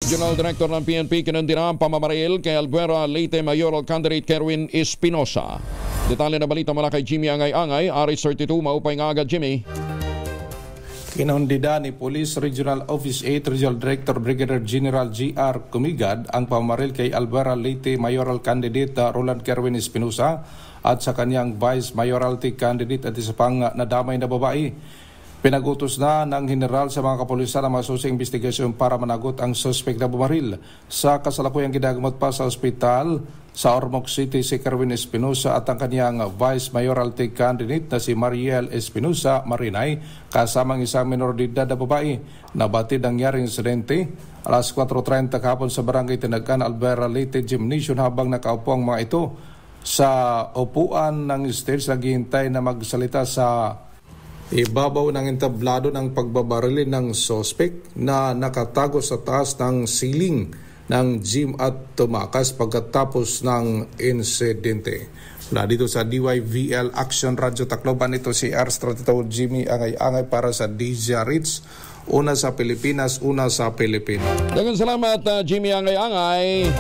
Regional Director ng PNP kinundina ang pamamaril kay Albuera Leyte Mayoral Candidate Kerwin Espinosa. Detalye na balita mula kay Jimmy Angay-Angay, Aris 32, maupay nga agad Jimmy. Kinundida ni Police Regional Office 8 Regional Director Brigadier General G.R. Kumigad ang pamamaril kay Albuera Leyte Mayoral Candidate Roland Kerwin Espinosa at sa kanyang Vice Mayoralty Candidate at isa pang nadamay na babae. Pinagutos na ng general sa mga kapulisan ang masusing investigasyon para managot ang suspect na bumaril. Sa kasalukuyang ginagamot pa sa ospital sa Ormoc City si Kerwin Espinosa at ang kanyang Vice Mayoralty Candidate na si Mariel Espinosa Marinay kasamang isang minor de edad na babae. Nabatid ang nangyari insidente alas 4:30 kahapon sa Barangay Tinagan, Albuera Leyte Gymnasium habang nakaupo ang mga ito sa upuan ng stage naghihintay na magsalita sa ibabaw ng entablado ng pagbabarili ng suspect na nakatago sa taas ng ceiling ng gym at tumakas pagkatapos ng insidente. Mula dito sa DYVL Action Radio Tacloban, ito si R32 Jimmy Angay-Angay para sa DZRH. Una sa Pilipinas, una sa Pilipinas. Daghang salamat Jimmy Angay-Angay.